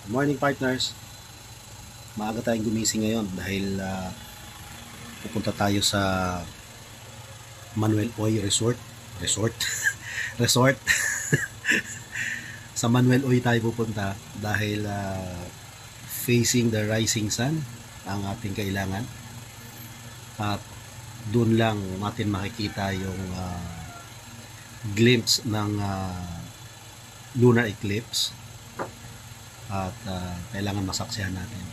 Good morning partners. Maaga tayong gumising ngayon dahil pupunta tayo sa Manuel Oy Resort. Resort. Sa Manuel Oy tayo pupunta dahil facing the rising sun ang ating kailangan. At doon lang natin makikita yung glimpse ng lunar eclipse. At kailangan masaksihan natin.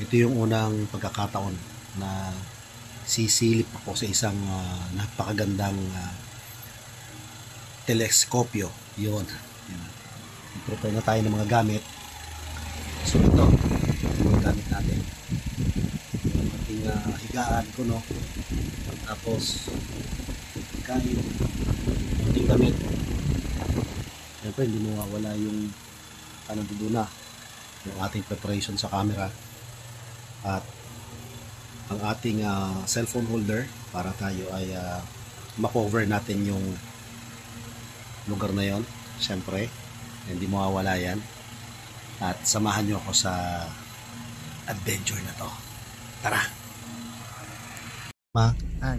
Ito yung unang pagkakataon na sisilip ako sa isang napakagandang teleskopyo. Yun. Prepare na tayo ng mga gamit. So ito, yung gamit natin. Yung ating higaan ko, no? Tapos kain, ating gamit. Siyempre hindi mawawala yung kananduduna, yung ating preparation sa camera at ang ating cellphone holder para tayo ay ma-cover natin yung lugar na yon. Siyempre hindi mawawala yan at samahan nyo ako sa adventure na to. Tara!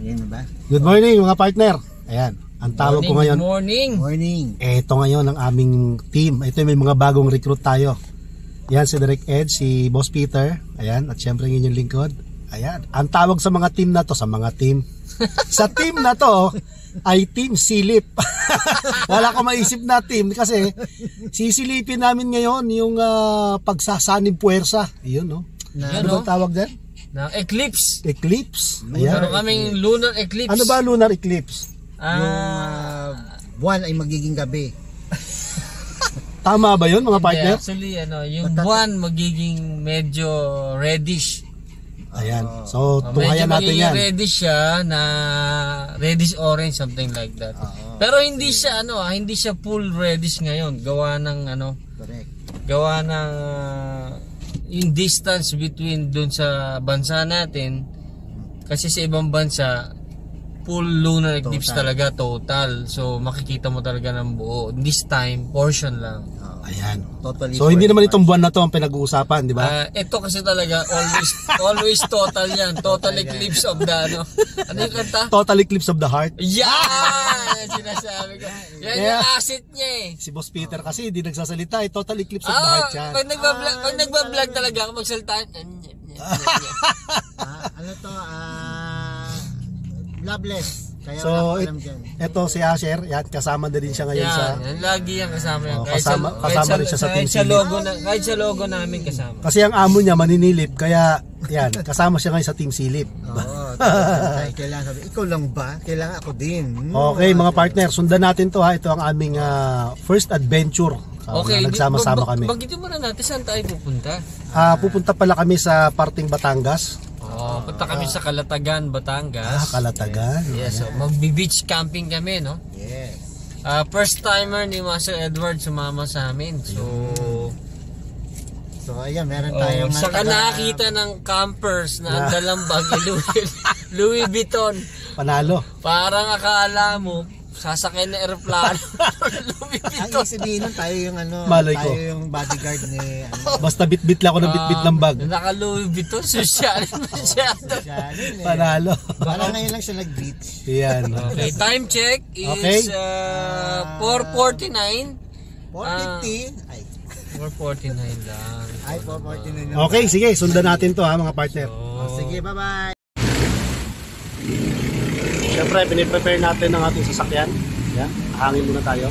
Yan na ba? Good morning mga partner. Ayan, ang tawag ko ngayon. Morning. Ito ngayon ang aming team. Ito may mga bagong recruit tayo. Yan si Direct Ed, si Boss Peter. Ayan, at syempre ng inyong lingkod. Ayan, ang tawag sa mga team na to, sa team na to ay Team Silip. Wala ko maisip na team kasi sisilipin namin ngayon yung pagsasanib puwersa. Ayun, no? Ano bang tawag dyan? Na eclipse. Eclipse. Meron kaming lunar eclipse. Ano ba lunar eclipse? Yung buwan ay magiging gabi. Tama ba yun mga partner? Actually, yung buwan magiging medyo reddish. Ayan. So, tunghayan natin yan. Reddish siya na reddish orange, something like that. Pero hindi siya hindi siya full reddish ngayon. Gawa ng Correct. gawa ng yung distance between dun sa bansa natin, kasi sa ibang bansa full lunar eclipse talaga, total. So makikita mo talaga ng buo. This time portion lang. Ayan. Totally. So hindi naman itong buwan na to ang pinag-uusapan, di ba? Ito kasi talaga always total yan. Total eclipse of the ano yung kanta? Total eclipse of the heart. Yan! Sinasabi ko. Yan yung asset niya eh. Si Boss Peter kasi hindi nagsasalita, total eclipse of the heart yan. Pag nagbablog talaga ako magsalita. Loveless. Kaya So, ito si Asher, yan, kasama na din siya ngayon sa... Yan, lagi yan kasama yan. Kasama rin siya sa Team Silip. Kahit sa logo namin kasama. Kasi ang amo niya maninilip, kaya yan, kasama siya ngayon sa Team Silip. Kailangan sabi, ikaw lang ba? Kailangan ako din. Okay mga partner, sundan natin to ha. Ito ang aming first adventure. Okay, nagsama-sama kami. Bagitin mo na natin saan tayo pupunta. Pupunta pala kami sa parting Batangas. Punta kami sa Calatagan, Batangas. Calatagan. Yes, so magbi-beach camping kami, no? Yes. First timer ni Master Edward sumama sa amin. So ayan, meron tayong saka nakakita ng campers na ang dalang bag Louis Vuitton. Panalo. Parang akala mo sasakay na eroplano. Louis Vuitton. Ang sabihin nun, tayo yung tayo yung bodyguard ni Basta bitbit lang ako ng bitbit ng bag. Naka Louis Vuitton, social masyado. Panalo. Parang ngayon lang siya nag-beach. Yan. Okay, time check is 4:49. 4:50. Ay, 4:49 lang. Ay, 4:49 na. Okay, sige, sundan natin to ha mga partner. Sige, bye-bye. Siyempre, piniprepare natin ang ating sasakyan. Yan, hangin muna tayo.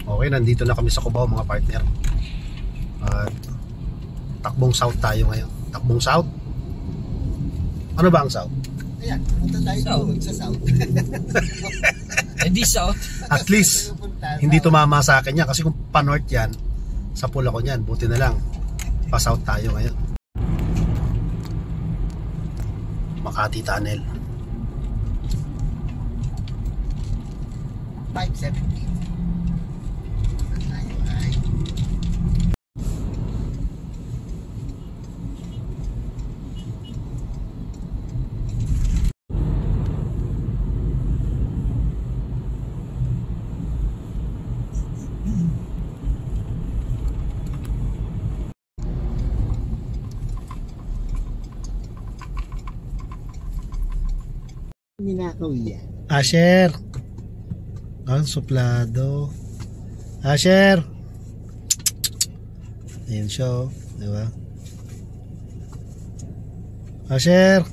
Okay, nandito na kami sa Cubao mga partner. At takbong south tayo ngayon. Takbong south? Ano ba ang south? Ayan, punta tayo sa south. Hindi south. At least, hindi tumama sa akin yan. Kasi kung pa-north yan, sa pula ko yan, buti na lang. Pa-south tayo ngayon. Makati Tunnel. 570. Tayo ay ninakaw yan. Asher. Ang suplado. Asher. Ayan siya, oh. Diba? Asher.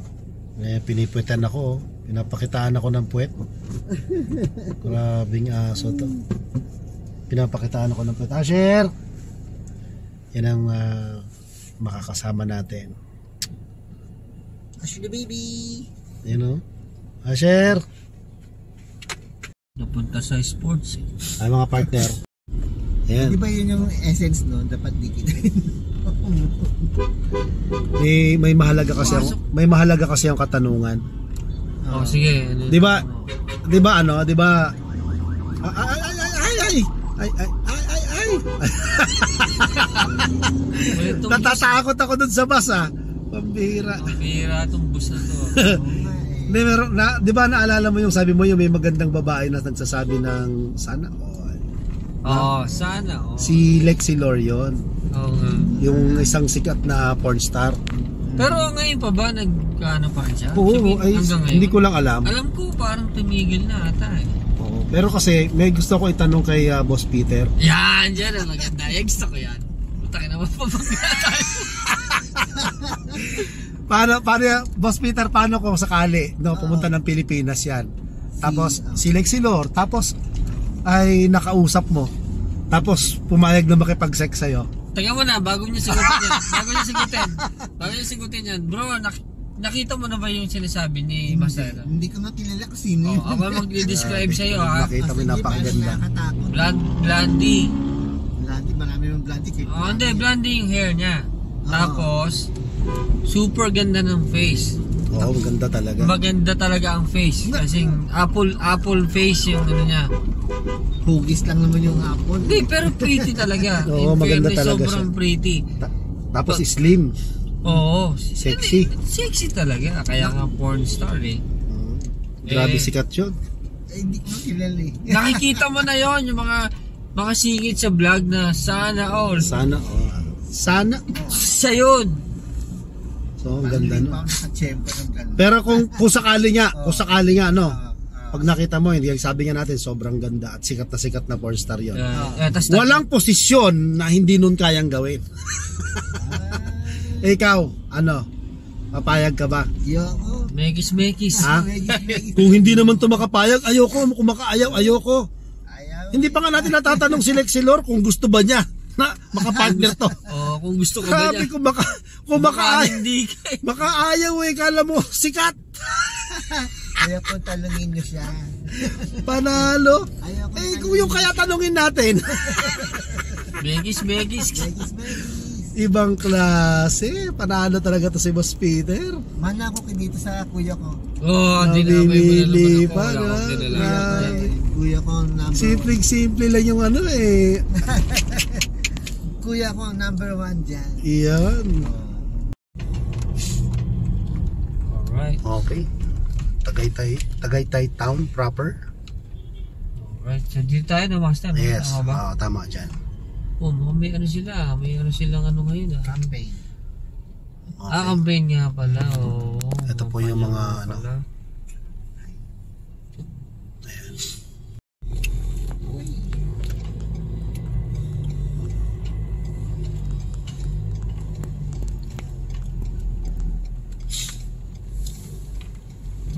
Pinipwetan ako, oh. Pinapakitaan ako ng puwet. Grabing aso to. Pinapakitaan ako ng puwet. Asher. Yan ang makakasama natin. Asher the baby. Ayan, oh. Asher. Napunta sa sports eh. Ay, mga partner. Ayan. Di ba yun yung essence no? Dapat dikitin. May mahalaga kasi ang katanungan. Oh, sige. 'Di ba? 'Di ba ano? 'Di ba? Ay. Natatakot ako dun sa bus, ah. Pambihira. Pambihira itong bus na to. Hindi, meron na, 'di ba naalala mo yung sabi mo yung may magandang babae na nagsasabi ng sana all. Oh, sana. Oh. Si Lexi Lorion, Oo nga. yung isang sikat na porn star. Pero ngayon pa ba nagkaano pa rin siya? Oo, ay, hanggang ngayon? hindi ko lang alam. Alam ko parang tumigil na ata eh. Oo. Pero kasi may gusto ko itanong kay Boss Peter. Yan, dyan ang maganda. Yan, gusto ko yan. Butake naman pabagla tayo. Paano, Boss Peter, paano kung sakali pumunta ng Pilipinas yan? Tapos si Lexi Lor, tapos ay nakausap mo. Tapos pumayag na makipag-sex sa'yo. Teka mo na, bago niya sigutin yan. Bago niya sigutin yan. Bro, nakita mo na ba yung sinasabi ni Master? Hindi ko nga kilala kung sino yun. Ako mag-describe sa'yo ha. Nakita mo, napakaganda. Blondie. Blondie, marami yung blondie. Oh, hindi, blondie yung hair niya. Tapos, super ganda ng face. Oo, maganda talaga. Maganda talaga ang face. Kasing apple face yung ano niya. Hugis lang naman yung apple. Hindi, pero pretty talaga. Oo, maganda fairness, talaga sobrang siya. pretty. Tapos slim. Oo. Sexy. Sexy talaga. Kaya nga porn star eh. Grabe Eh, sikat yun. Ay, hindi ko nga kilala eh. Nakikita mo na yon yung mga singit sa vlog na sana all. Sana. Siya yun. So, ang ganda no. Nakachempo ng ganda. Pero kung sakali nga, no. Pag nakita mo, hindi sabi nga natin sobrang ganda at sikat na porn star yun. Walang posisyon na hindi nun kayang gawin. Ikaw, papayag ka ba? Yoko. Mekis. Ha? Kung hindi naman to makapayag, ayoko. Kung makaayaw, ayoko. Ayaw. Hindi pa nga natin natatanong si Lexi Lor kung gusto ba niya na makapartner to. Oh, kung gusto ko ba Sabi niya. kung Hindi ka. makaayaw kala mo sikat. Kaya po talungin nyo siya. Panalo. Ayaw ko Kung yung kaya tanungin natin. Mekis. Ibang klase. Panalo talaga to si Boss Peter. Mana ako dito sa kuya ko. Oh, Namimili dinamay pa, mo no? naman Kuya ko number Simple lang yung Kuya ko number 1 dyan. Iyan. Alright. Okay. Tagaytay town proper. Alright. So dito tayo na Master. Yes. Tama ba? Tama dyan. Oh, may ano silang ano ngayon Campaign. Okay. Campaign nga pala. Oh. Ito po yung mga pala. Ayan.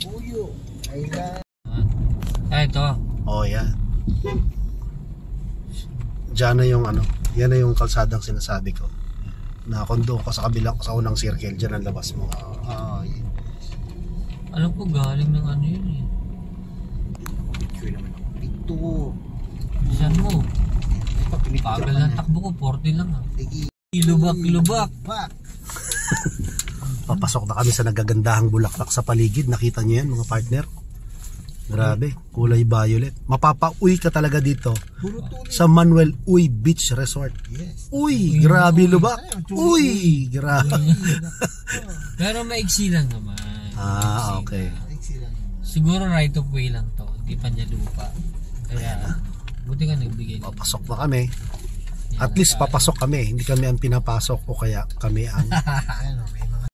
Uyo. Kailan. Ito. Oh, yan. Diyan na yung yan na yung kalsadang sinasabi ko. Na kung doon ka sa kabilang, sa unang circle, dyan ang labas mo. Yun. Alam ko galing ng ano yun eh. Picture naman ako. Ito. Saan mo? Ito, Pagal ng takbo ko, 40 lang ah. Sige. Kilubak. Back. Papasok na kami sa nagagandahang bulaklak sa paligid. Nakita niyo yan mga partner? Grabe, kulay violet. Mapapauwi ka talaga dito Puro tuloy. sa Manuel Uy Beach Resort. Yes. Uy, grabe lubak. Uy, grabe. Pero maiksi lang naman. Ah, okay. Excellent. Siguro right of way lang to. Hindi pa niya lupa. Kaya, buti nga nagbigay. Papasok na kami. At least papasok kami. Hindi kami ang pinapasok o kaya kami ang... Ano, may mga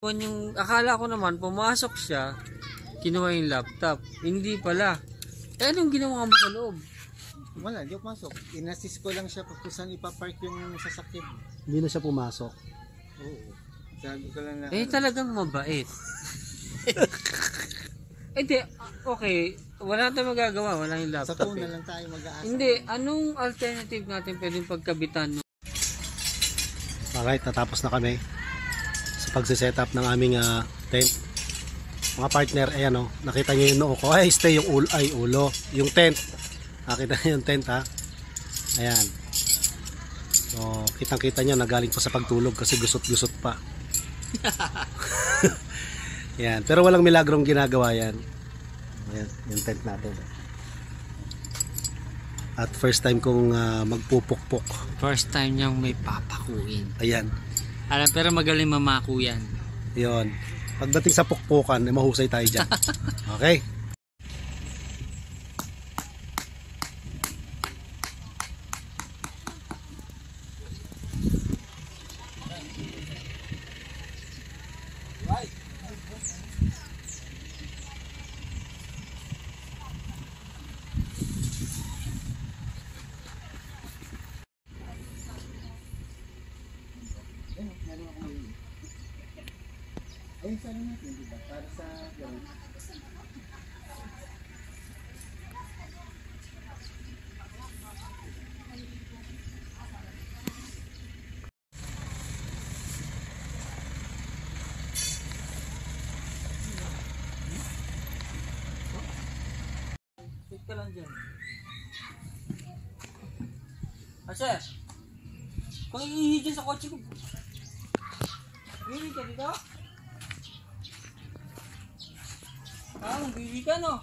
Yung akala ko naman pumasok siya, kinuha yung laptop. Hindi pala. Eh anong ginawa mo sa loob? wala, di ako masok. Inassist ko lang siya kung saan ipapark yung sasakyan. Hindi na siya pumasok. Oo. Sabi ko lang na. Eh talagang mabait. Eh di, okay. Wala tayong magagawa. Wala yung Sa laptop. phone na lang tayo mag-aasa. Hindi, anong alternative natin pwedeng pagkabitan? Alright, natapos na kami sa pagsiset up ng aming tent. Mga partner, ayan o, nakita nyo yung noo ko. Ay, stay yung ulo, ulo. Yung tent. Nakita nyo yung tent ha. Ayan. So, kitang-kita nyo, nagaling pa sa pagtulog kasi gusot-gusot pa. Ayan. Pero walang milagrong ginagawa yan. Ayan, yung tent natin. At first time kong magpupukpok. First time niyang may papakuin. Ayan. Alam, pero magaling mamako yan. Yun. Pagdating sa pukpukan, eh, mahusay tayo dyan. Okay? Ayun, sana natin, di ba? Para sa gawin. Sit ka lang dyan. Ase, kung iihi dyan sa kotse ko, bili ka dito? Bili ka no?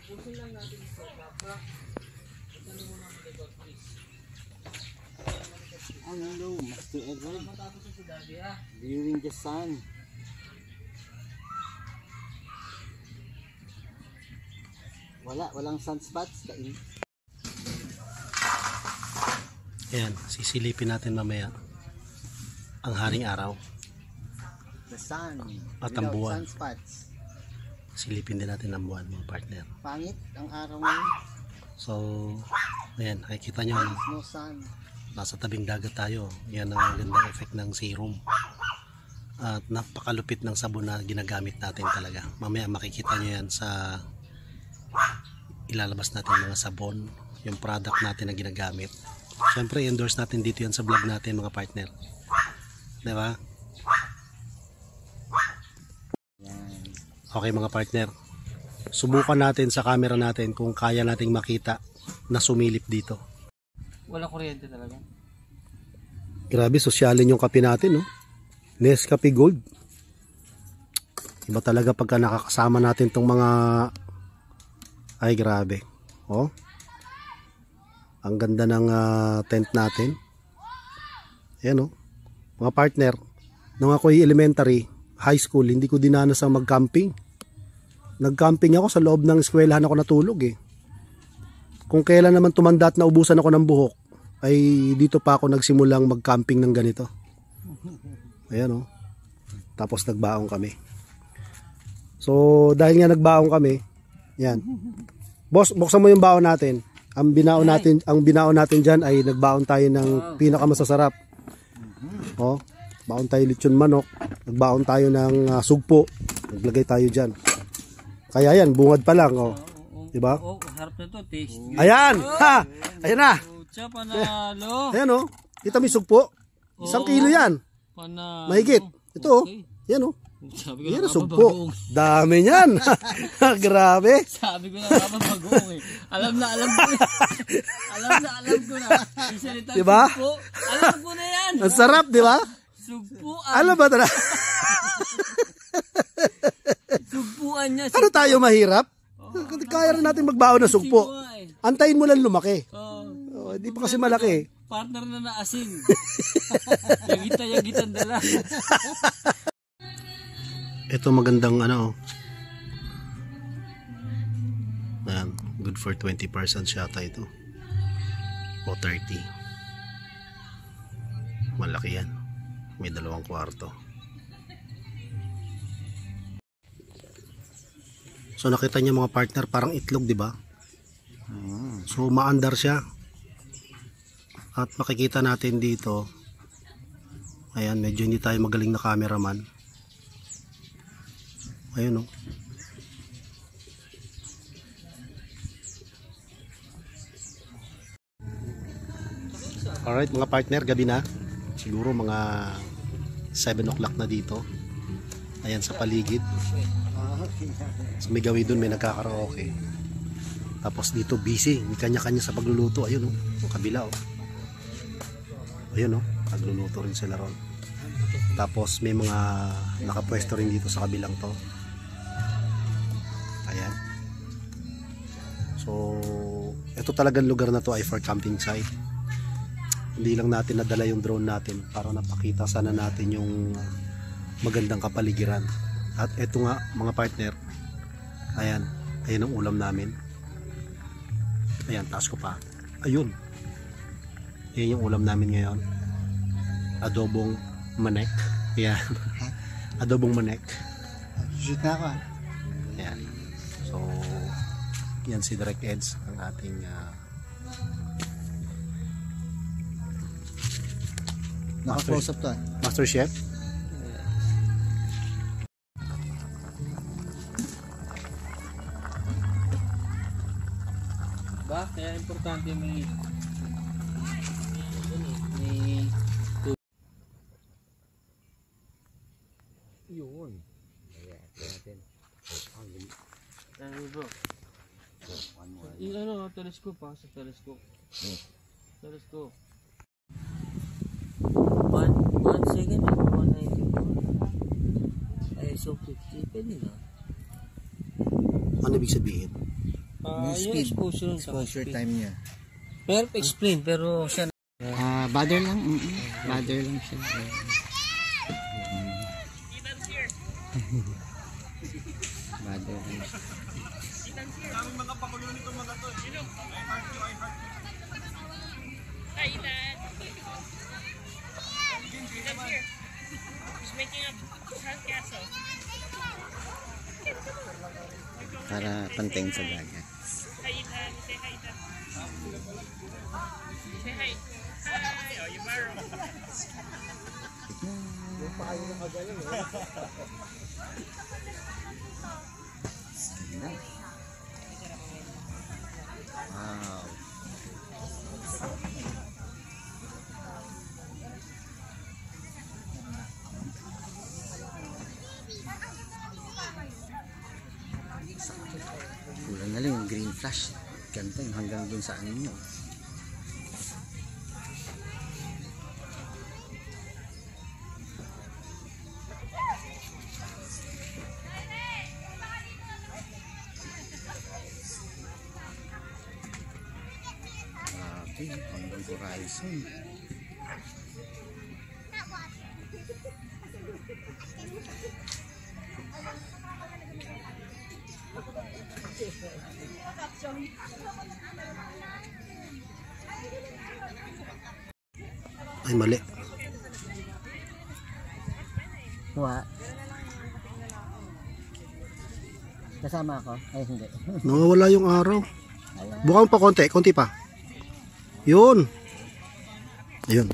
Pusin lang natin yung setup ha. Ito na muna ang likod please. Hello, Master Edward. Matapos na si daddy ha. Viewing the sun. Walang sunspots. Ayan, sisilipin natin mamaya ang haring araw. The sun. At ang Without buwan. sunspots. Silipin din natin ang buwan, mga partner. Pangit ang araw ngayon. So, ayan, nakikita nyo, No sun. nasa tabing dagat tayo. Yan ang gandang effect ng serum. At napakalupit ng sabon na ginagamit natin talaga. Mamaya makikita nyo yan sa ilalabas natin mga sabon, yung product natin na ginagamit. Siyempre, endorse natin dito yan sa vlog natin, mga partner. Diba? Okay mga partner, subukan natin sa camera natin kung kaya nating makita na sumilip dito. Walang kuryente talaga. Grabe, sosyalin yung kape natin, no? Nescafe Gold. Iba talaga pagka nakakasama natin tong mga... Ay, grabe. Oh. Ang ganda ng tent natin. Ayan, oh. Mga partner, nung ako'y elementary, high school, hindi ko dinanas ang mag-camping. Nag-camping ako sa loob ng eskwelahan ako natulog eh. Kung kailan naman tumanda at naubusan ako ng buhok, ay dito pa ako nagsimulang mag-camping ng ganito. Ayan oh. Tapos nagbaong kami. So dahil nga nagbaong kami, Yan. Boss, buksan mo yung baon natin. Ang binaon natin diyan ay nagbaon tayo ng pinakamasasarap. Oh, baon tayo lechon manok, nagbaon tayo ng sugpo. Naglagay tayo diyan. Kaya yan, bungad pa lang, oh. 'Di ba? Oh, harap na to, taste. Ayan. Ha. Ayan na. Siya panalo. Ayan oh. Kita mo yung sugpo? 1 kilo yan. Panalo. Mahigit. Ito oh. Yan oh. Sabi ko Yan na ang sugpo. Dami niyan. Grabe. Sabi ko na bagoong eh. Alam ko na. alam ko na. Yung salita Diba? sugpo. Alam ko na yan. Ang sarap, di ba? Sugpuan. Alam ba talaga? Sugpuan niya. Ano tayo mahirap? Kaya rin natin magbaon ng sugpo. Antayin mo lang lumaki. Hindi pa kasi malaki. Partner na naasin. Yagita-yagitan dala. Ito magandang ano. Ayan, good for 20% yata ito. O 30. Malaki yan. May 2 kwarto. So nakita niyo mga partner, parang itlog, di ba? So maandar siya. At makikita natin dito. Ayan, medyo hindi tayo magaling na cameraman. Ayun oh. Alright mga partner, gabi na. Siguro mga 7 o'clock na dito. Ayan sa paligid. So may gawi dun, may nagkakaraoke. Tapos dito busy, may kanya-kanya sa pagluluto. Ayun oh, yung kabila oh. Ayun oh, pagluluto rin sila ron. Tapos may mga nakapwesto rin dito sa kabilang to. Ayan. So ito talagang lugar na to ay for camping site. Hindi lang natin nadala yung drone natin para napakita sana natin yung magandang kapaligiran. At ito nga mga partner, ayan, ayan ang ulam namin. Ayan, taas ko pa. Ayun, ayan yung ulam namin ngayon. Adobong manek. Ayan. Adobong manek. Shoot na ako. Ayan. So yan si Direct Eds, ang ating Naka-close up to. Master Chef. Ba, kaya importante may yun. Ayan, natin. Bro. Ano, telescope pa sa telescope. Telescope. 1 second, 194. ISO 50, pwede na. Ano ibig sabihin? Yung speed, exposure time niya. Pero explain, pero siya Bother lang. Bother lang siya. Bother lang siya. Para contain sa dagat. Wow. Kulang na lang yung green flash. Ganda yung hanggang dun sa ano nyo. Grabe, hanggang horizon. Ay mali. What? Kasama ako? Ay, hindi. Nawawala yung araw. Bukan pa konti, konti pa. Yun. Ayun.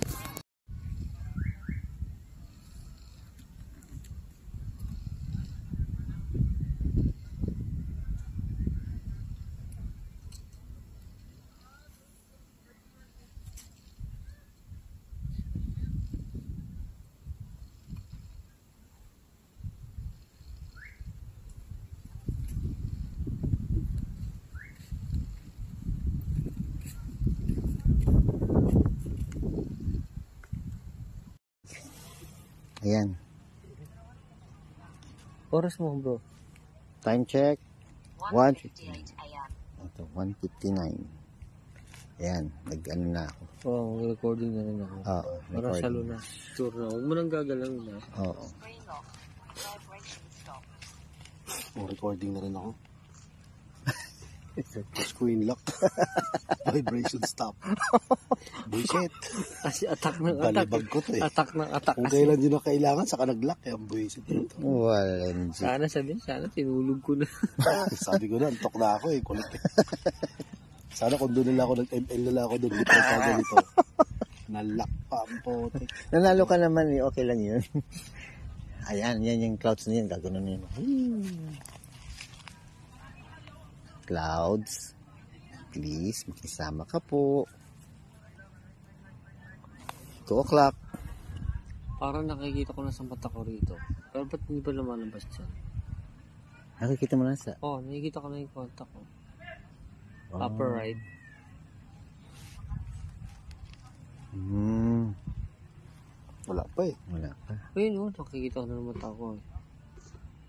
Ayan. Oras mo, bro. Time check. 1:59. Ito, 1:59. Ayan, nag-ano na ako. Oo, recording na rin ako. Oo, Para recording. salo na. Sure na. Huwag mo nang gagalawin na. Oo. Oh, recording na rin ako. Screen lock. Vibration stop. Bullshit. Kasi attack ng attack. Balibag ko to eh. Attack ng attack. Kung kailan din na kailangan, saka nag-lock. Kaya bullshit na ito. Walang Sana tinulog ko na. Sabi ko na, antok na ako eh. Kulit eh. Sana kung doon nila ako, nag-ML nila ako doon. Dito sa ganito. Nalock pa ang pote. Nanalo ka naman eh, okay lang yun. Ayan, yan yung clouds na yan, gagano na yun. Clouds, please, makisama ka po. 2 o'clock. Parang nakikita ko na sa mata ko rito. Pero ba't hindi pa lumalabas dyan? Nakikita mo na sa... Oo, nakikita ko na yung contact ko. Upper right. Wala pa eh. Wala pa. Ayun, nakikita ko na ng mata ko.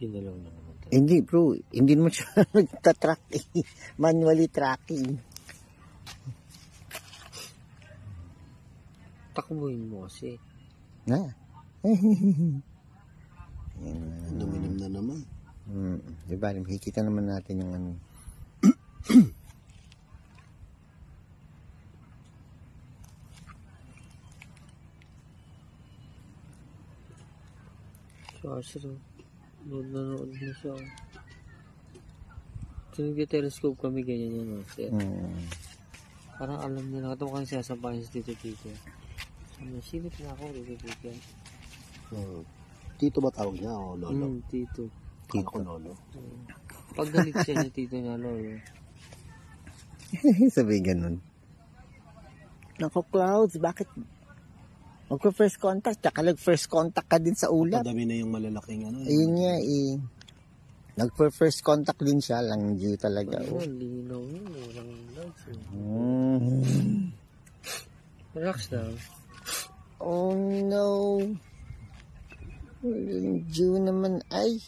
Yun na lang naman. Hindi bro, hindi naman siya nagtatrack eh. Manually tracking. Takbuhin mo kasi. Na. Duminim na naman. Diba, makikita naman natin yung ano. So, nanonood na siya. So, nag-telescope kami ganyan yan. Sir. Parang alam niya na. Ito mukhang sasabahin sa tito-tito. Silip na ako, tito-tito. Tito ba tawag niya o lolo? Tito. Tito ko lolo. Pag galit siya niya, tito niya, lolo. Sabi ganun. Nako Clouds, bakit? Magpa-first contact, tsaka nag-first contact ka din sa ulap. Madami na yung malalaking ano. Ayun nga eh. Nag-first contact din siya, lang due talaga. Ano, linaw yun. Walang lights. Relax lang. Oh no. Walang due naman ay.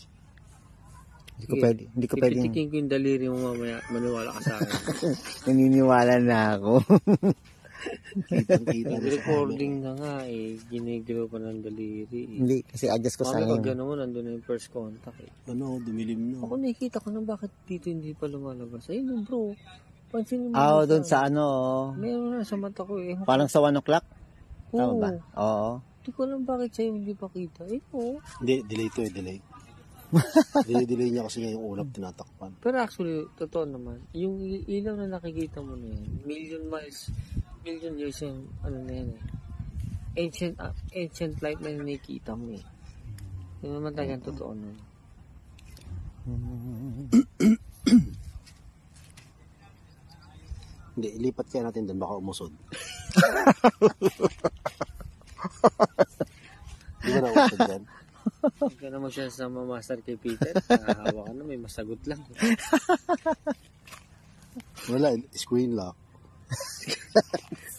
Hindi ko pwede. Pipitikin ko yung daliri mo mamaya. Maniwala ka sa akin. Naniniwala na ako. Kitang-kita na sa Recording na nga eh. Ginigro pa ng daliri eh. Hindi, kasi adjust ko sa Mamaya pag akin. gano'n mo, nandun na yung first contact eh. ano, dumilim na. Ako nakikita ko na bakit dito hindi pa lumalabas. Ayun bro. Pansinin mo. Doon sa ano. Meron na sa mata ko eh. Parang sa 1 o'clock. Tama Oo. ba? Oo. Hindi ko alam bakit sa'yo hindi pa kita. Oo. Hindi, delay to eh, delay. Delay niya kasi niya yung ulap tinatakpan. Pero actually, totoo naman. Yung ilaw na nakikita mo na yan, million years yung ano na yan eh. Ancient light na nakikita mo eh. Yung naman talagang totoo nun. Hindi, ilipat kaya natin doon, baka umusod. Di ba na-umusod yan? Huwag ka na magsasama master kay Peter. Nahahawa ka na, may masagot lang. Wala, screen lock.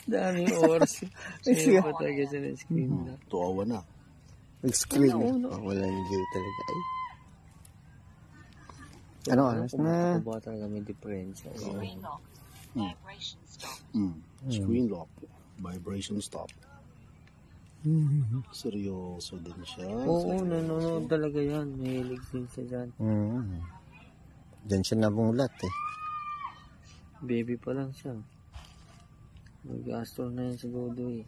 Daming oras. Sino pa talaga siya ng screen na. Tuawa na. Nag-screen. Ano? Walang due talaga. Ay. Ano oras na? Kung baka talaga may diferensya. Screen lock. Vibration stop. Screen lock. Vibration stop. Seryoso din siya. Oo, nanonood talaga yan. Mahilig din siya dyan. Diyan siya namulat eh. Baby pa lang siya. Mag-astro na yan si Dodoy.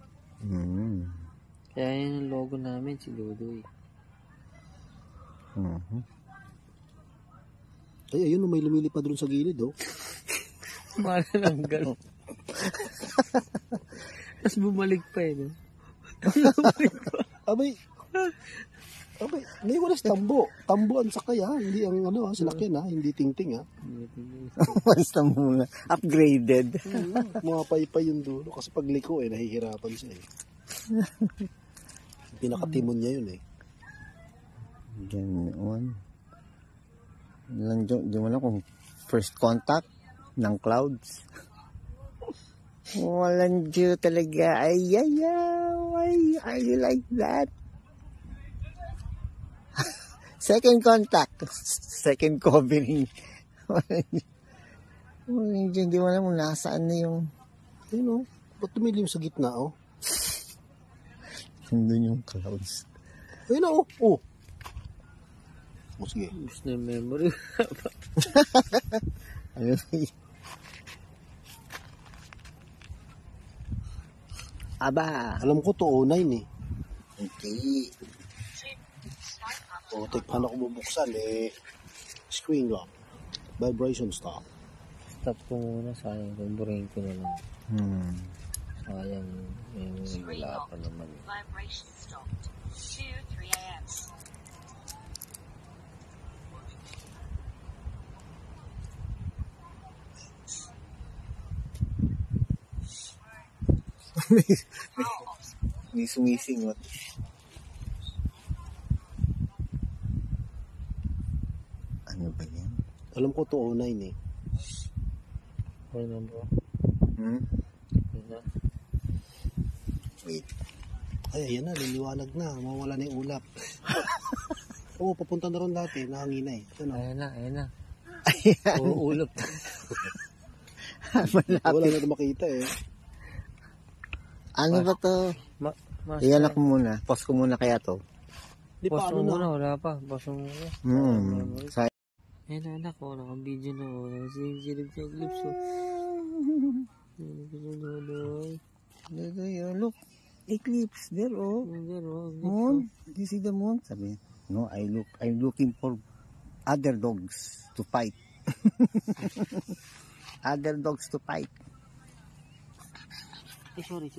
Kaya yan ang logo namin, si Dodoy. Ay, ayun, may lumilipad doon sa gilid, oh. Manananggal. Tapos bumalik pa eh, no? Abay, may walas tambo. Tambo ang sakay, ha? Hindi ang ano, sinakyan, ha? Hindi tingting, ha? Basta muna. Upgraded. Mga paypay yung dulo. Kasi pag liko, nahihirapan siya, eh. Pinakatimon niya yun, eh. Ganoon. Di mo na kung first contact ng clouds. Walang Diyo talaga. Ay, why are you like that? Second contact. Second covering. Walang Diyo, di mo na kung nasaan na yung... Ayun, oh. Ba't tumilim sa gitna, oh? Nandun yung clouds. Ayun, oh. Oh. Oh, sige. Gusto na yung memory. Ayun. Aba. Alam ko to, 09, eh. Okay. O, paano ko bubuksan, eh. Screen lock. Vibration stop. Stop ko muna, sayang. Kumburahin ko na lang. Sayang. Screen Wala locked. pa naman. Vibration stopped. 2:03 a.m. May sumisingot. Ano ba yan? Alam ko to, 09, eh. Okay na bro. Okay na. Wait. Ay, ayan na, liliwanag na. Mawala na yung ulap. Oo, papunta na ron dati. Nahangina, eh. Ano? Ayan na, ayan na. Ayan. Uulap. Wala na makita, eh. Ano ba to? Iyan ako muna. Pause ko muna kaya to. Di pa, Pause ano mo na. muna, wala pa. Pause mo muna. Sa Ayan na anak ko, nakabidyo na ako. Sinsilip sa clips ko. Look, eclipse there, oh. Moon, do you see the moon? Sabi, no, I'm looking for other dogs to fight. Other dogs to fight. Sorry.